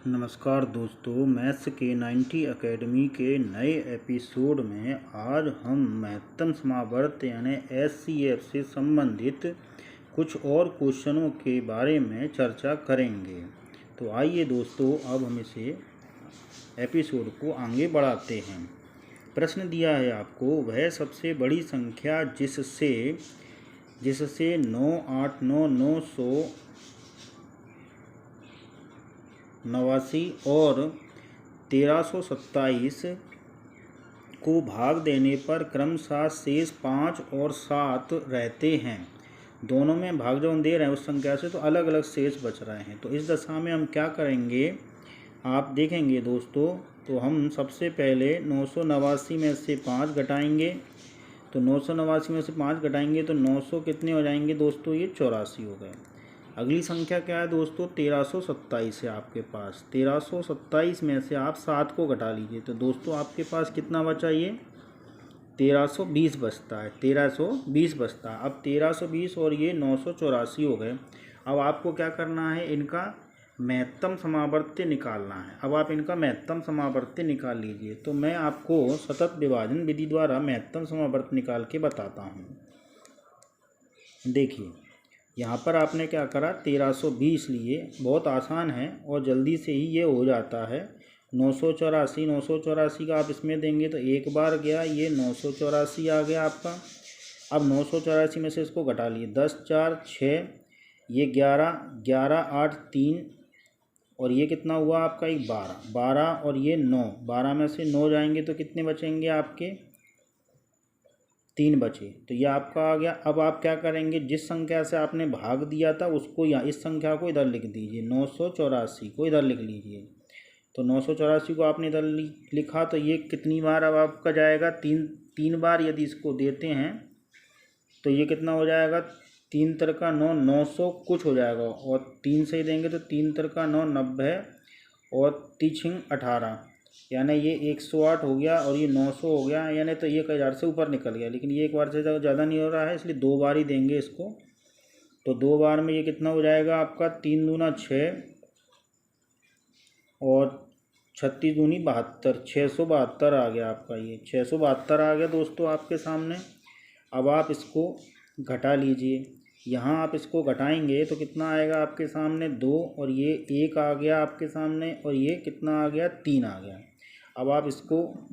नमस्कार दोस्तों, मैथ्स के 90 एकेडमी के नए एपिसोड में आज हम महत्तम समावर्त यानी एचसीएफ से संबंधित कुछ और क्वेश्चनों के बारे में चर्चा करेंगे। तो आइए दोस्तों, अब हम इसे एपिसोड को आगे बढ़ाते हैं। प्रश्न दिया है आपको, वह सबसे बड़ी संख्या जिससे 9, 8, 9, 989 और 1327 को भाग देने पर क्रमशः शेष 5 और 7 रहते हैं। दोनों में भाग जो हम दे रहे हैं उस संख्या से, तो अलग अलग शेष बच रहे हैं। तो इस दशा में हम क्या करेंगे, आप देखेंगे दोस्तों। तो हम सबसे पहले 989 में से 5 घटाएंगे। तो 989 में से 5 घटाएंगे तो 900 कितने हो जाएंगे दोस्तों, ये 84 हो गए। अगली संख्या क्या है दोस्तों, 1327 है आपके पास। 1327 में से आप 7 को घटा लीजिए, तो दोस्तों आपके पास कितना बचा, ये 1320 बचता है। 1320 बचता है। अब 1320 और ये 984 हो गए। अब आपको क्या करना है, इनका महत्तम समावर्त्य निकालना है। अब आप इनका महत्तम समावर्त्य निकाल लीजिए। तो मैं आपको सतत विभाजन विधि द्वारा महत्तम समावर्त्य निकाल के बताता हूँ। देखिए, यहाँ पर आपने क्या करा, 1320 लिए। बहुत आसान है और जल्दी से ही ये हो जाता है। 984 का आप इसमें देंगे तो एक बार गया, ये 984 आ गया आपका। अब 984 में से इसको घटा लिए, 10, 4, 6, ये 11, 11, 8, 3 और ये कितना हुआ आपका, एक 12, 12 और ये 9, 12 में से 9 जाएंगे तो कितने बचेंगे आपके, 3 बचे। तो ये आपका आ गया। अब आप क्या करेंगे, जिस संख्या से आपने भाग दिया था उसको, या इस संख्या को इधर लिख दीजिए, 984 को इधर लिख लीजिए। तो 984 को आपने इधर लिखा, तो ये कितनी बार अब आपका जाएगा, तीन बार यदि इसको देते हैं तो ये कितना हो जाएगा, 3 तिरका 9, 900 कुछ हो जाएगा। और 3 से ही देंगे तो 3 तिरका 9, 90 और 3 18, यानी ये 108 हो गया और ये 900 हो गया, यानी तो ये 1000 से ऊपर निकल गया। लेकिन ये एक बार से ज़्यादा नहीं हो रहा है, इसलिए 2 बार ही देंगे इसको। तो 2 बार में ये कितना हो जाएगा आपका, 3 दूना 6 और 36 दूनी 72, 672 आ गया आपका। ये 672 आ गया दोस्तों आपके सामने। अब आप इसको घटा लीजिए। यहाँ आप इसको घटाएंगे तो कितना आएगा आपके सामने, 2 और ये 1 आ गया आपके सामने, और ये कितना आ गया, 3 आ गया। अब आप इसको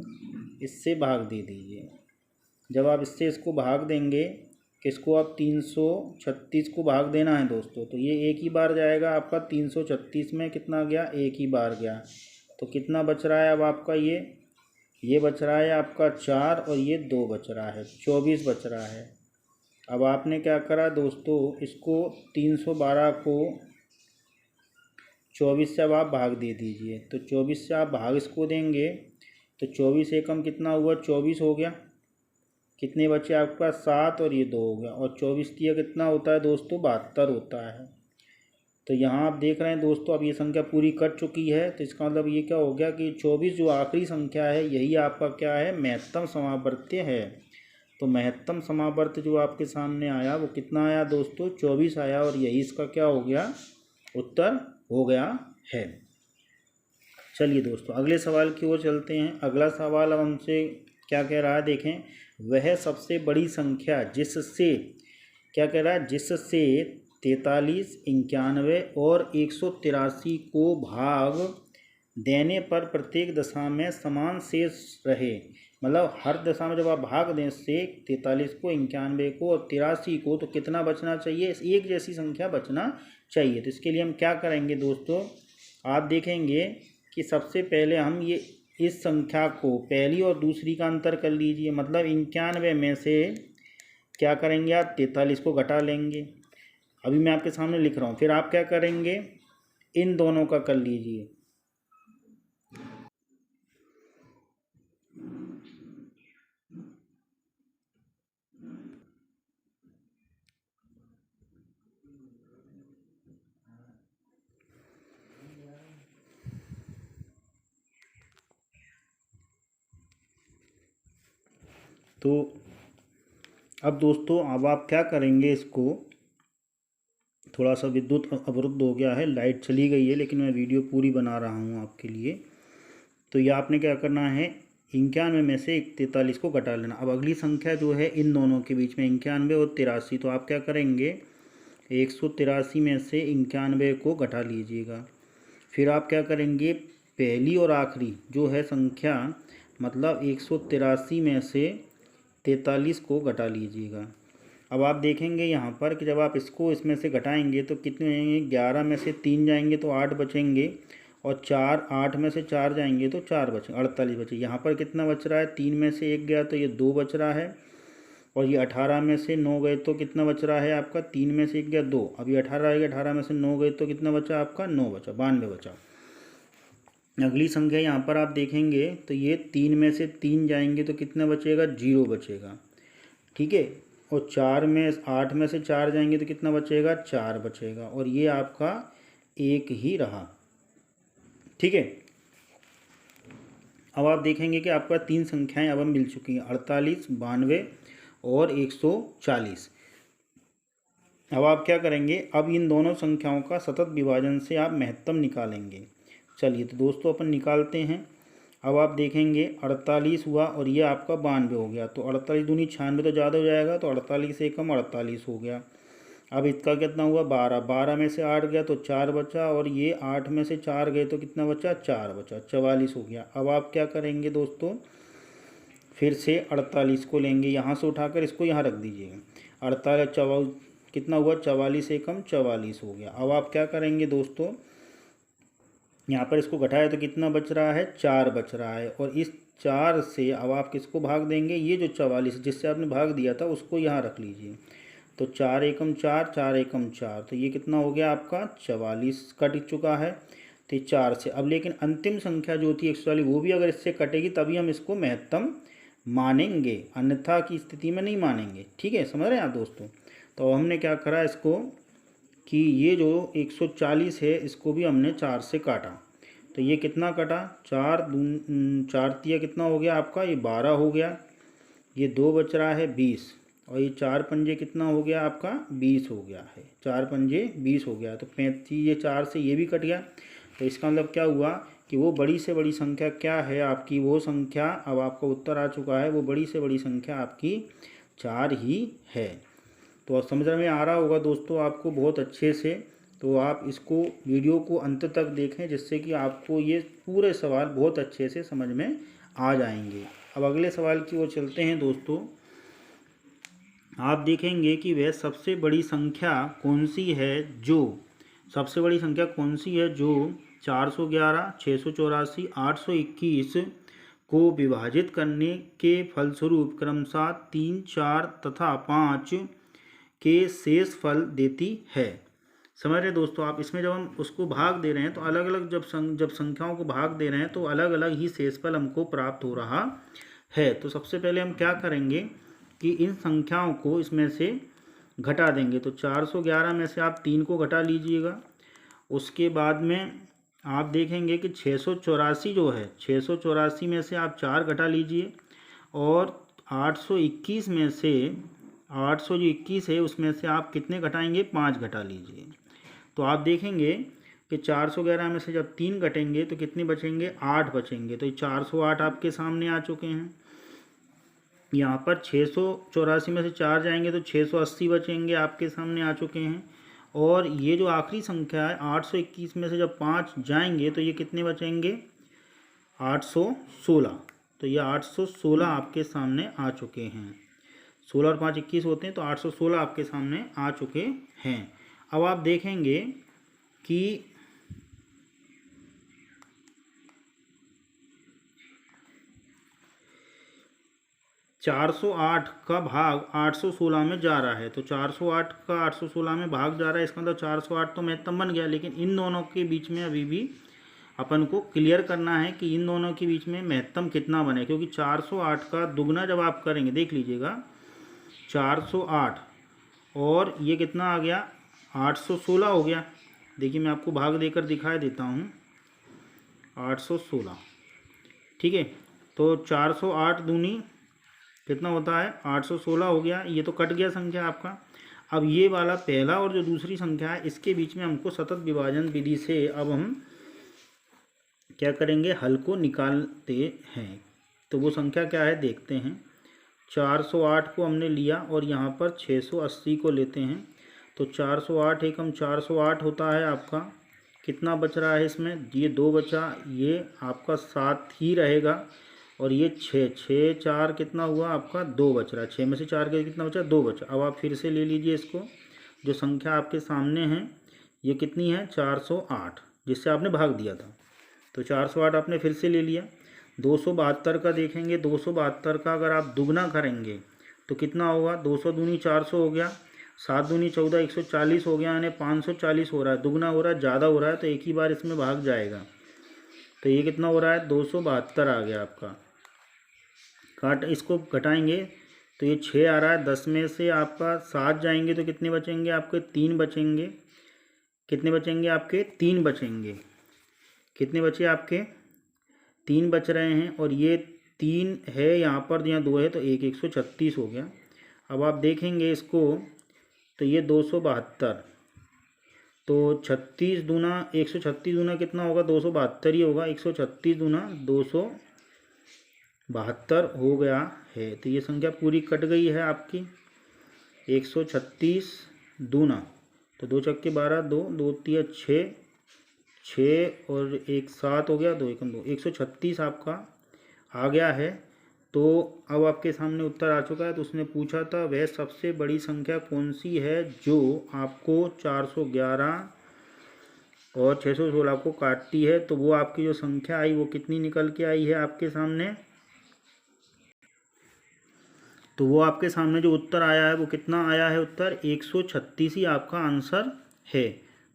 इससे भाग दे दीजिए। जब आप इसको भाग देंगे, किसको, आप 336 को भाग देना है दोस्तों, तो ये एक ही बार जाएगा आपका। 336 में कितना गया, एक ही बार गया। तो कितना बच रहा है अब आपका, ये बच रहा है आपका 4 और ये 2 बच रहा है, 24 बच रहा है। अब आपने क्या करा दोस्तों, इसको 312 को 24 से अब आप भाग दे दीजिए। तो 24 से आप भाग इसको देंगे तो 24 एकम कितना हुआ, 24 हो गया। कितने बचे आपका, 7 और ये 2 हो गया। और 24 दिया कितना होता है दोस्तों, 72 होता है। तो यहाँ आप देख रहे हैं दोस्तों, अब ये संख्या पूरी कट चुकी है। तो इसका मतलब ये क्या हो गया कि 24 जो आखिरी संख्या है, यही आपका क्या है, महत्तम समावर्त्य है। तो महत्तम समावर्त्य जो आपके सामने आया वो कितना आया दोस्तों, 24 आया, और यही इसका क्या हो गया, उत्तर हो गया है। चलिए दोस्तों, अगले सवाल की ओर चलते हैं। अगला सवाल अब हमसे क्या कह रहा है, देखें। वह सबसे बड़ी संख्या जिससे, क्या कह रहा है, जिससे 43, 91 और 183 को भाग देने पर प्रत्येक दशा में समान शेष रहे। मतलब हर दशा में जब आप भाग दें से 43 को, 91 को और 83 को, तो कितना बचना चाहिए, एक जैसी संख्या बचना चाहिए। तो इसके लिए हम क्या करेंगे दोस्तों, आप देखेंगे कि सबसे पहले हम ये इस संख्या को पहली और दूसरी का अंतर कर लीजिए। मतलब 91 में से क्या करेंगे, आप 43 को घटा लेंगे। अभी मैं आपके सामने लिख रहा हूँ। फिर आप क्या करेंगे, इन दोनों का कर लीजिए। तो अब दोस्तों, अब आप क्या करेंगे, इसको थोड़ा सा विद्युत अवरुद्ध हो गया है, लाइट चली गई है, लेकिन मैं वीडियो पूरी बना रहा हूँ आपके लिए। तो ये आपने क्या करना है, 91 में से 43 को घटा लेना। अब अगली संख्या जो है इन दोनों के बीच में 91 और 83, तो आप क्या करेंगे, 183 में से 91 को घटा लीजिएगा। फिर आप क्या करेंगे, पहली और आखिरी जो है संख्या, मतलब 183 में से 43 को घटा लीजिएगा। अब आप देखेंगे यहाँ पर कि जब आप इसको इसमें से घटाएंगे तो कितने होंगे, 11 में से 3 जाएंगे तो 8 बचेंगे, और 8 में से 4 जाएंगे तो 4 बचे, 48 बचे। यहाँ पर कितना बच रहा है, 3 में से 1 गया तो ये 2 बच रहा है, और ये 18 में से 9 गए तो कितना बच रहा है आपका, 3 में से 1 गया 2, अब ये 18 आएगा, 18 में से 9 गए तो कितना बचा आपका, 9 बचा, 92 बचा। अगली संख्या यहाँ पर आप देखेंगे तो ये 3 में से 3 जाएंगे तो कितना बचेगा, 0 बचेगा, ठीक है। और 8 में से 4 जाएंगे तो कितना बचेगा, 4 बचेगा, और ये आपका 1 ही रहा, ठीक है। अब आप देखेंगे कि आपका 3 संख्याएं अब मिल चुकी हैं, 48, 92 और 140। अब आप क्या करेंगे, अब इन दोनों संख्याओं का सतत विभाजन से आप महत्तम निकालेंगे। चलिए तो दोस्तों अपन निकालते हैं। अब आप देखेंगे 48 हुआ और ये आपका 92 हो गया, तो 48 दूनी 96 तो ज़्यादा हो जाएगा, तो 48 से कम 48 हो गया। अब इसका कितना हुआ, 12 में से 8 गया तो 4 बचा, और ये 8 में से 4 गए तो कितना बचा, 4 बचा, 44 हो गया। अब आप क्या करेंगे दोस्तों, फिर से 48 को लेंगे, यहाँ से उठाकर इसको यहाँ रख दीजिएगा। 48 कितना हुआ, 44 से कम 44 हो गया। अब आप क्या करेंगे दोस्तों, यहाँ पर इसको घटाया तो कितना बच रहा है, 4 बच रहा है, और इस 4 से अब आप किसको भाग देंगे, ये जो 44 जिससे आपने भाग दिया था उसको यहाँ रख लीजिए। तो 4 एकम 4, 4 एकम 4, तो ये कितना हो गया आपका, 44 कट चुका है। तो 4 से अब लेकिन अंतिम संख्या जो थी 140, वो भी अगर इससे कटेगी तभी हम इसको महत्तम मानेंगे, अन्यथा की स्थिति में नहीं मानेंगे, ठीक है, समझ रहे हैं आप दोस्तों। तो हमने क्या करा इसको कि ये जो 140 है इसको भी हमने 4 से काटा, तो ये कितना कटा, 4 तिया कितना हो गया आपका, ये 12 हो गया, ये 2 बच रहा है 20, और ये 4 पंजे कितना हो गया आपका, 20 हो गया है, 4 पंजे 20 हो गया, तो 35, ये 4 से ये भी कट गया। तो इसका मतलब क्या हुआ कि वो बड़ी से बड़ी संख्या क्या है आपकी, वो संख्या, अब आपका उत्तर आ चुका है, वो बड़ी से बड़ी संख्या आपकी 4 ही है। तो समझ में आ रहा होगा दोस्तों आपको बहुत अच्छे से। तो आप इसको वीडियो को अंत तक देखें, जिससे कि आपको ये पूरे सवाल बहुत अच्छे से समझ में आ जाएंगे। अब अगले सवाल की ओर चलते हैं दोस्तों। आप देखेंगे कि वह सबसे बड़ी संख्या कौन सी है जो 411, 684, 821 को विभाजित करने के फलस्वरूप क्रमशः 3, 4 तथा 5 के शेष फल देती है। समझ रहे दोस्तों आप, इसमें जब हम उसको भाग दे रहे हैं तो अलग अलग जब संख्याओं को भाग दे रहे हैं तो अलग अलग ही शेषफल हमको प्राप्त हो रहा है। तो सबसे पहले हम क्या करेंगे कि इन संख्याओं को इसमें से घटा देंगे। तो 411 में से आप 3 को घटा लीजिएगा। उसके बाद में आप देखेंगे कि 684 जो है, 684 में से आप 4 घटा लीजिए, और 821 में से 821 है उसमें से आप कितने घटाएंगे, 5 घटा लीजिए। तो आप देखेंगे कि 411 में से जब 3 घटेंगे तो कितने बचेंगे, 8 बचेंगे। तो 408 आपके सामने आ चुके हैं। यहाँ पर 684 में से 4 जाएंगे तो 680 बचेंगे, आपके सामने आ चुके हैं। और ये जो आखिरी संख्या है 821 में से जब 5 जाएंगे तो ये कितने बचेंगे, 816। तो ये 816 आपके सामने आ चुके हैं। 16 और 5 21 होते हैं, तो 816 आपके सामने आ चुके हैं। अब आप देखेंगे कि 408 का भाग 816 में जा रहा है। तो 408 का 816 में भाग जा रहा है, इसका मतलब 408 तो महत्तम बन गया, लेकिन इन दोनों के बीच में अभी भी अपन को क्लियर करना है कि इन दोनों के बीच में महत्तम कितना बने, क्योंकि 408 का दुगना जब आप करेंगे, देख लीजिएगा 408 और ये कितना आ गया, 816 हो गया। देखिए मैं आपको भाग देकर दिखा देता हूँ, 816, ठीक है। तो 408 दूनी कितना होता है, 816 हो गया, ये तो कट गया संख्या आपका। अब ये वाला पहला और जो दूसरी संख्या है इसके बीच में हमको सतत विभाजन विधि से अब हम क्या करेंगे, हल को निकालते हैं। तो वो संख्या क्या है देखते हैं। 408 को हमने लिया और यहाँ पर 680 को लेते हैं। तो 408 एकम 408 होता है आपका, कितना बच रहा है इसमें, ये 2 बचा, ये आपका 7 ही रहेगा और ये 6 4 कितना हुआ आपका 2 बच रहा है। 6 में से 4 के कितना बचा, 2 बचा। अब आप फिर से ले लीजिए इसको, जो संख्या आपके सामने है ये कितनी है 408, जिससे आपने भाग दिया था। तो 408 आपने फिर से ले लिया। 272 का देखेंगे, 272 का अगर आप दुगना करेंगे तो कितना होगा, 200 दूनी 400 हो गया, 7 दूनी 14, 140 हो गया, यानी 540 हो रहा है, दुगना हो रहा है, ज़्यादा हो रहा है, तो एक ही बार इसमें भाग जाएगा। तो ये कितना हो रहा है 272 आ गया आपका। काट इसको घटाएंगे तो ये 6 आ रहा है, 10 में से आपका 7 जाएंगे तो कितने बचेंगे आपके, 3 बचेंगे। कितने बचेंगे आपके, 3 बचेंगे। कितने बचे आपके, 3 बच रहे हैं और ये 3 है यहाँ पर, यहाँ 2 है तो 136 हो गया। अब आप देखेंगे इसको तो ये 272, तो 36 दूना 136 दूना कितना होगा, 272 ही होगा। 136 दूना 272 हो गया है। तो ये संख्या पूरी कट गई है आपकी। 136 दूना तो 2 चक्के 12, 2 2 3 6, 6 और 1 7 हो गया, 2 एकम 2, 136 आपका आ गया है। तो अब आपके सामने उत्तर आ चुका है। तो उसने पूछा था वह सबसे बड़ी संख्या कौन सी है जो आपको 411 और 616 को काटती है। तो वो आपकी जो संख्या आई वो कितनी निकल के आई है आपके सामने, तो वो आपके सामने जो उत्तर आया है वो कितना आया है, उत्तर 136 ही आपका आंसर है।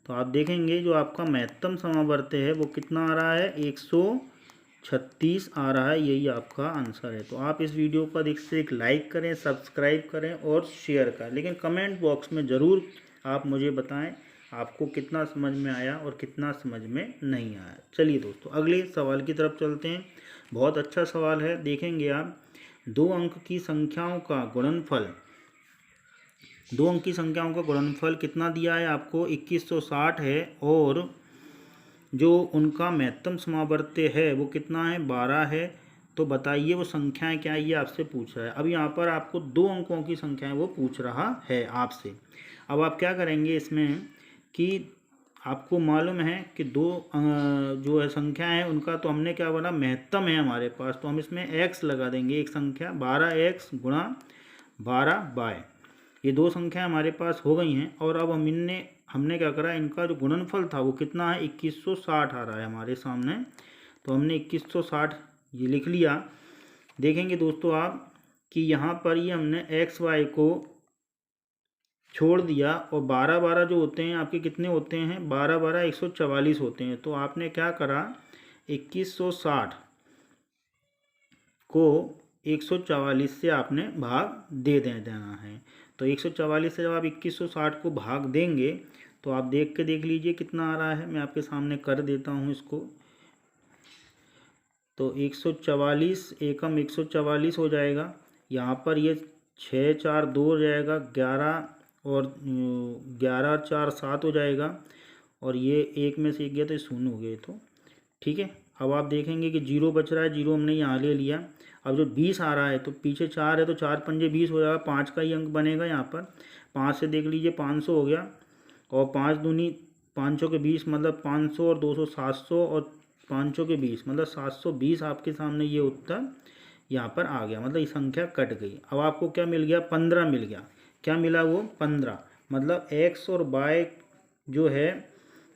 तो आप देखेंगे जो आपका महत्तम समावर्त्य है वो कितना आ रहा है, 136 आ रहा है, यही आपका आंसर है। तो आप इस वीडियो को अधिक से एक लाइक करें, सब्सक्राइब करें और शेयर करें, लेकिन कमेंट बॉक्स में ज़रूर आप मुझे बताएं आपको कितना समझ में आया और कितना समझ में नहीं आया। चलिए दोस्तों अगले सवाल की तरफ चलते हैं। बहुत अच्छा सवाल है, देखेंगे आप। 2 अंक की संख्याओं का गुणनफल, 2 अंक की संख्याओं का गुणनफल कितना दिया है आपको, 2160 है और जो उनका महत्तम समावर्त्य है वो कितना है, 12 है। तो बताइए वो संख्याएं क्या है, ये आपसे पूछ रहा है। अब यहाँ पर आपको 2 अंकों की संख्याएं वो पूछ रहा है आपसे। अब आप क्या करेंगे इसमें कि आपको मालूम है कि 2 जो है संख्या है उनका तो हमने क्या बोला, महत्तम है हमारे पास, तो हम इसमें x लगा देंगे। एक संख्या 12x गुणा 12y, ये 2 संख्या हमारे पास हो गई हैं। और अब हमने क्या करा, इनका जो गुणनफल था वो कितना है, 2160 आ रहा है हमारे सामने। तो हमने 2160 ये लिख लिया। देखेंगे दोस्तों आप कि यहाँ पर ये हमने एक्स वाई को छोड़ दिया और 12 12 जो होते हैं आपके कितने होते हैं, 12 12 144 होते हैं। तो आपने क्या करा, 2160 को 144 से आपने भाग दे देना है। तो 144 से जब आप 2160 को भाग देंगे तो आप देख लीजिए कितना आ रहा है। मैं आपके सामने कर देता हूँ इसको। तो 144 एकम 144 हो जाएगा। यहाँ पर ये 6 4 2 हो जाएगा, 11 और 11 4 7 हो जाएगा और ये 1 में से 1 गया तो ये 0 हो गए। तो ठीक है। अब आप देखेंगे कि 0 बच रहा है, 0 हमने यहाँ ले लिया। अब जो 20 आ रहा है तो पीछे 4 है तो 4 पंजे 20 हो जाएगा, 5 का ही अंक बनेगा यहाँ पर। 5 से देख लीजिए 500 हो गया और 5 दूनी 500 के 20 मतलब 500 और 200 700 और 500 के 20 मतलब 720 आपके सामने ये उत्तर यहाँ पर आ गया। मतलब ये संख्या कट गई। अब आपको क्या मिल गया, 15 मिल गया। क्या मिला वो 15, मतलब x और y जो है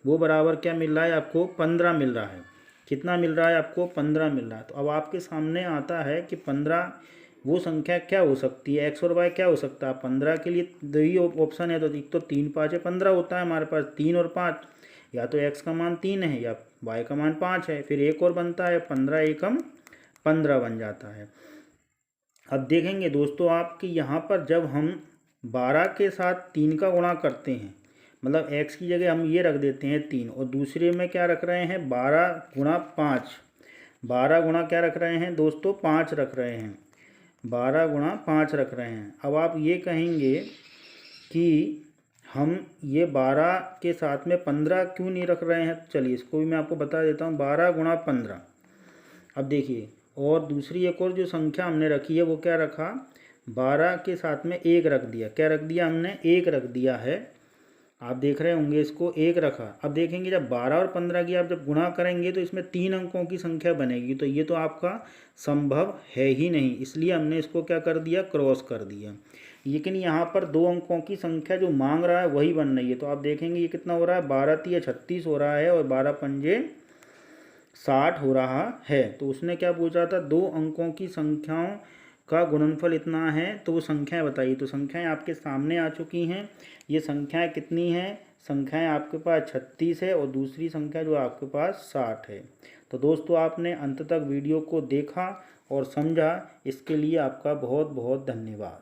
वो बराबर क्या मिल रहा है आपको, 15 मिल रहा है। कितना मिल रहा है आपको, 15 मिल रहा है। तो अब आपके सामने आता है कि 15 वो संख्या क्या हो सकती है, x और y क्या हो सकता है। 15 के लिए 2 ऑप्शन है, तो एक तो 3 5 है 15 होता है हमारे पास, 3 और 5, या तो x का मान 3 है या y का मान 5 है। फिर एक और बनता है 15 एकम 15 बन जाता है। अब देखेंगे दोस्तों आप कि यहाँ पर जब हम 12 के साथ 3 का गुणा करते हैं, मतलब x की जगह हम ये रख देते हैं 3 और दूसरे में क्या रख रहे हैं 12 गुणा 5, 12 गुणा क्या रख रहे हैं दोस्तों, 5 रख रहे हैं, 12 गुणा 5 रख रहे हैं। अब आप ये कहेंगे कि हम ये 12 के साथ में 15 क्यों नहीं रख रहे हैं। चलिए इसको भी मैं आपको बता देता हूँ। 12 गुणा 15। अब देखिए, और दूसरी एक और जो संख्या हमने रखी है वो क्या रखा, 12 के साथ में 1 रख दिया। क्या रख दिया हमने, 1 रख दिया है। आप देख रहे होंगे इसको 1 रखा। अब देखेंगे जब 12 और 15 की आप जब गुणा करेंगे तो इसमें 3 अंकों की संख्या बनेगी, तो ये तो आपका संभव है ही नहीं, इसलिए हमने इसको क्या कर दिया, क्रॉस कर दिया। लेकिन यहाँ पर 2 अंकों की संख्या जो मांग रहा है वही बन रही है, तो आप देखेंगे ये कितना हो रहा है, 12 तिया 36 हो रहा है और 12 पंजे 60 हो रहा है। तो उसने क्या पूछा था, 2 अंकों की संख्याओं का गुणनफल इतना है, तो वो संख्याएं बताइए। तो संख्याएं आपके सामने आ चुकी हैं। ये संख्याएं कितनी हैं, संख्याएं आपके पास 36 है और दूसरी संख्या जो आपके पास 60 है। तो दोस्तों आपने अंत तक वीडियो को देखा और समझा, इसके लिए आपका बहुत बहुत धन्यवाद।